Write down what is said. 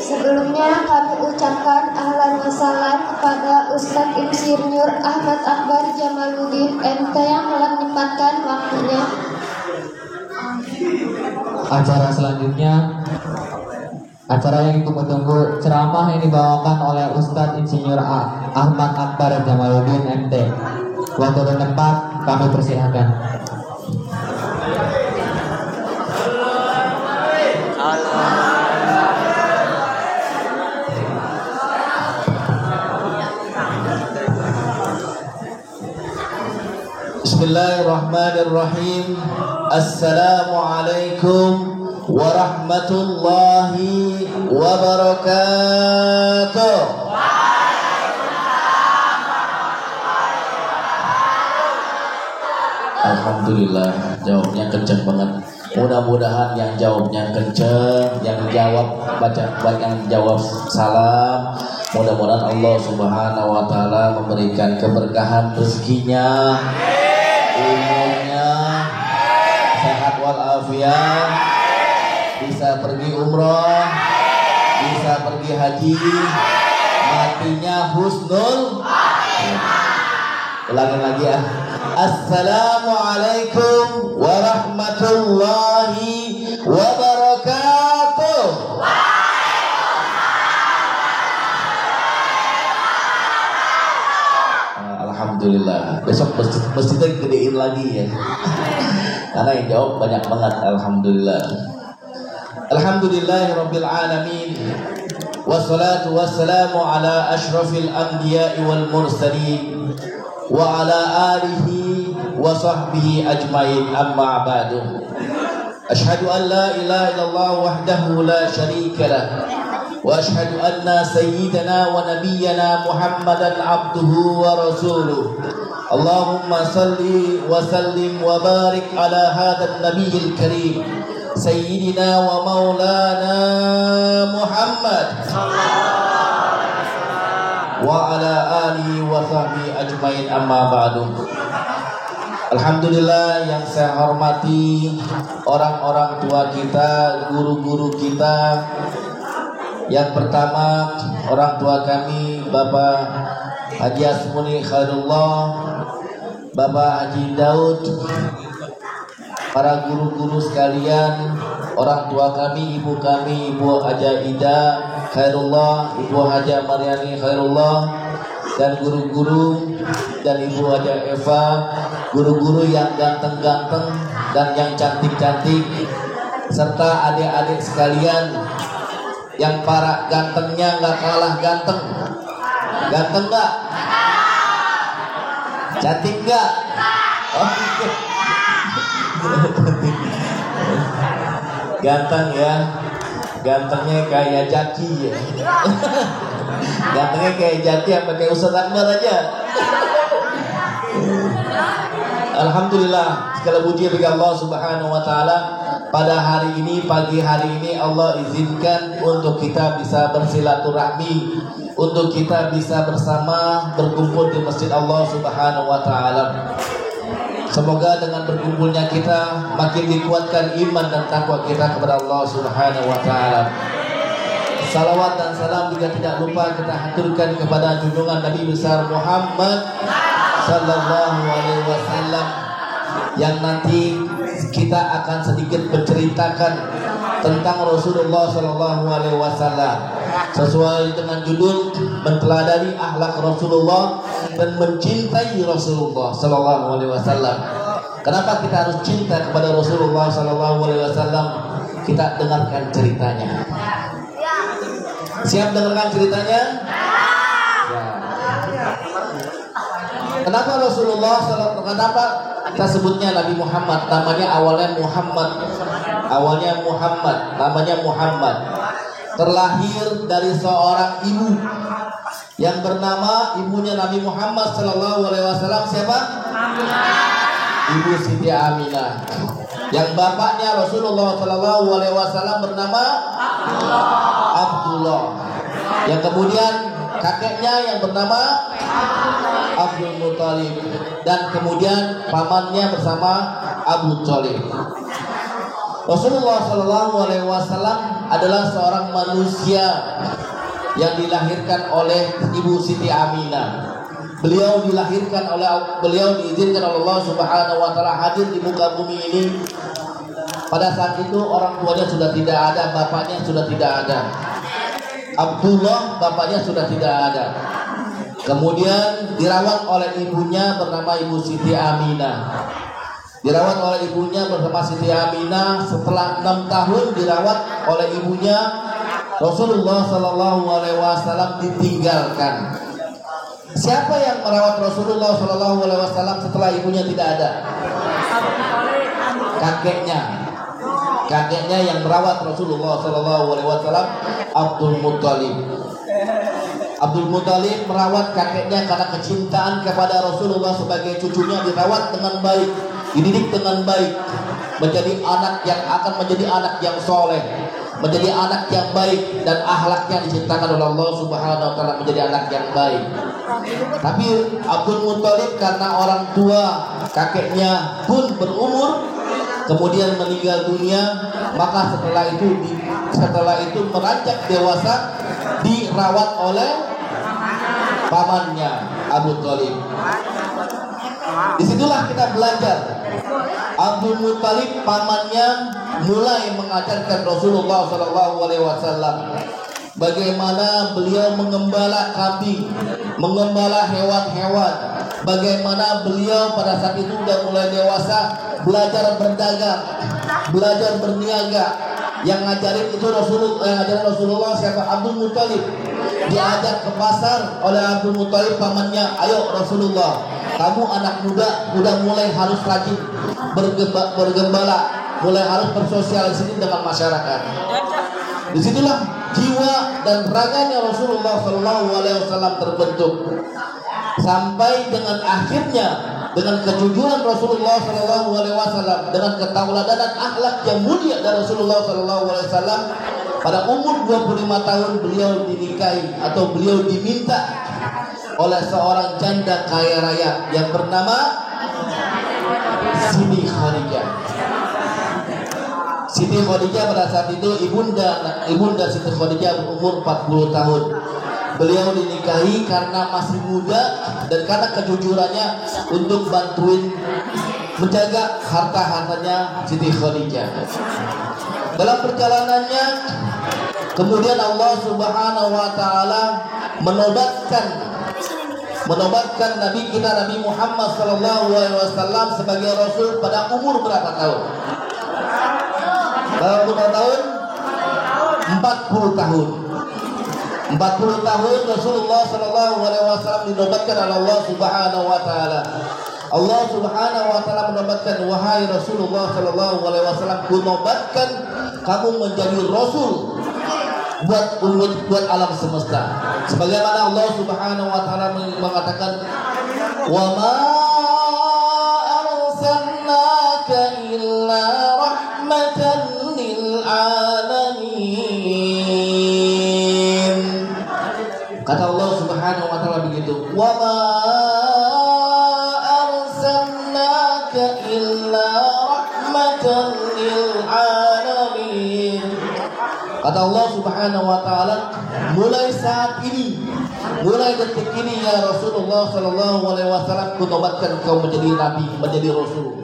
Sebelumnya kami ucapkan ahlan wa sahlan kepada Ustadz Insinyur Ahmad Akbar Jamaluddin MT yang telah menyempatkan waktunya. Acara selanjutnya, acara yang ditunggu-tunggu, ceramah yang dibawakan oleh Ustadz Insinyur Ahmad Akbar Jamaluddin MT. Waktu dan tempat kami persilahkan. Bismillahirrahmanirrahim. Assalamualaikum warahmatullahi wabarakatuh. Alhamdulillah, jawabnya kenceng banget. Mudah-mudahan yang jawabnya kenceng, yang jawab salam, mudah-mudahan Allah Subhanahu wa taala memberikan keberkahan rezekinya, umurnya, sehat walafiat, bisa pergi umroh, bisa pergi haji, matinya husnul. Ulangi lagi ya. Assalamualaikum warahmatullahi wabarakatuh. Alhamdulillah. Besok masjidnya gedein lagi ya. Karena yang jawab banyak banget. Alhamdulillah. Alhamdulillahirabbil alamin. Wassalatu wassalamu ala asyrafil anbiya'i wal mursalin wa ala alihi wa sahbihi ajmain, amma ba'du. Asyhadu an la ilaha illallah wahdahu la syarika lah wa asyhadu anna sayyidana wa nabiyyana Muhammadan abduhu wa rasuluh. Allahumma salli wa sallim wa barik ala hadzal nabiyil karim sayyidina wa maulana Muhammad wa ala alihi wa sahbihi ajmain, amma ba'du. Alhamdulillah, yang saya hormati orang-orang tua kita, guru-guru kita. Yang pertama, orang tua kami, Bapak Haji Asmuni Khairullah, Bapak Haji Daud, para guru-guru sekalian, orang tua kami, Ibu Haja Ida Khairullah, Ibu Haja Maryani Khairullah, dan guru-guru dan Ibu Haja Eva, guru-guru yang ganteng-ganteng dan yang cantik-cantik, serta adik-adik sekalian yang para gantengnya nggak kalah ganteng. Ganteng nggak? Cantik nggak? Oh, ganteng ya. Gantengnya kayak Jaki ya. Gantengnya kayak Jaki apa kayak Ustaz Akbar aja. Alhamdulillah, segala puji bagi Allah Subhanahu wa taala. Pada hari ini, pagi hari ini, Allah izinkan untuk kita bisa bersilaturahmi, untuk kita bisa bersama berkumpul di masjid Allah Subhanahu wa taala. Semoga dengan berkumpulnya kita makin dikuatkan iman dan takwa kita kepada Allah Subhanahu wa taala. Salawat dan salam juga tidak lupa kita haturkan kepada junjungan Nabi besar Muhammad sallallahu alaihi wasallam, yang nanti kita akan sedikit menceritakan tentang Rasulullah sallallahu alaihi wasallam sesuai dengan judul menteladani akhlak Rasulullah dan mencintai Rasulullah sallallahu alaihi wasallam. Kenapa kita harus cinta kepada Rasulullah sallallahu alaihi wasallam? Kita dengarkan ceritanya. Siap dengarkan ceritanya? Ya. Kenapa Rasulullah sallallahu, kenapa kita sebutnya Nabi Muhammad? Namanya namanya Muhammad. Terlahir dari seorang ibu yang bernama, ibunya Nabi Muhammad sallallahu alaihi wasallam siapa? Ibu Siti Aminah. Yang bapaknya Rasulullah sallallahu alaihi wasallam bernama Abdullah. Yang kemudian kakeknya yang bernama Abdul Muthalib, dan kemudian pamannya bersama Abu Thalib. Rasulullah Shallallahu Alaihi Wasallam adalah seorang manusia yang dilahirkan oleh Ibu Siti Aminah. Beliau diizinkan oleh Allah Subhanahu Wa Taala hadir di muka bumi ini. Pada saat itu orang tuanya sudah tidak ada, bapaknya sudah tidak ada. Abdullah bapaknya sudah tidak ada. Kemudian dirawat oleh ibunya bernama Ibu Siti Aminah. Dirawat oleh ibunya bersama Siti Aminah. Setelah 6 tahun dirawat oleh ibunya, Rasulullah Shallallahu Alaihi Wasallam ditinggalkan. Siapa yang merawat Rasulullah Shallallahu Alaihi Wasallam setelah ibunya tidak ada? Kakeknya yang merawat Rasulullah Shallallahu Alaihi Wasallam, Abdul Muthalib. Abdul Muthalib merawat kakeknya karena kecintaan kepada Rasulullah sebagai cucunya, dirawat dengan baik, dididik dengan baik, menjadi anak yang akan menjadi anak yang soleh, menjadi anak yang baik, dan akhlaknya diciptakan oleh Allah Subhanahu Wa Taala menjadi anak yang baik. Tapi Abdul Muthalib karena orang tua kakeknya pun berumur, kemudian meninggal dunia, maka setelah itu meranjak dewasa dirawat oleh pamannya Abu Thalib. Disitulah kita belajar. Abdul Muthalib pamannya mulai mengajarkan Rasulullah Shallallahu Alaihi Wasallam bagaimana beliau mengembala kambing, mengembala hewan-hewan. Bagaimana beliau pada saat itu sudah mulai dewasa belajar berdagang, belajar berniaga. Yang ngajarin itu Rasulullah siapa? Abdul Muthalib. Diajak ke pasar oleh Abdul Muthalib pamannya, ayo Rasulullah, kamu anak muda udah mulai harus rajin bergembala, mulai harus bersosialisasi dengan masyarakat. Disitulah jiwa dan raganya Rasulullah Shallallahu Alaihi Wasallam terbentuk, sampai dengan akhirnya dengan kejujuran Rasulullah Shallallahu Alaihi Wasallam, dengan ketauladanan akhlak yang mulia dari Rasulullah Shallallahu Alaihi Wasallam, pada umur 25 tahun beliau dinikahi atau beliau diminta oleh seorang janda kaya raya yang bernama Siti Khadijah. Siti Khadijah pada saat itu ibunda Siti Khadijah berumur 40 tahun. Beliau dinikahi karena masih muda dan karena kejujurannya untuk bantuin menjaga harta-hartanya Siti Khadijah. Dalam perjalanannya kemudian Allah Subhanahu Wa Taala menobatkan Nabi kita Nabi Muhammad Sallallahu Alaihi Wasallam sebagai Rasul pada umur berapa tahun? Berapa tahun? 40 tahun. 40 tahun Rasulullah Sallallahu Alaihi Wasallam dinobatkan oleh Allah Subhanahu Wa Taala. Allah Subhanahu Wa Taala menobatkan, wahai Rasulullah Sallallahu Alaihi Wasallam, kunobatkan kamu menjadi Rasul buat alam semesta. Sebagaimana Allah Subhanahu Wa Taala mengatakan, wa ma arsalnaka illa rahmatan lil alamin. Kata Allah Subhanahu Wa Taala begitu, wa ma arsalnaka illa rahmatan lil alamin. Kata Allah Subhanahu Wa Taala, mulai saat ini, mulai detik ini ya Rasulullah Sallallahu Alaihi Wasallam, kunobatkan kau menjadi nabi, menjadi rasul.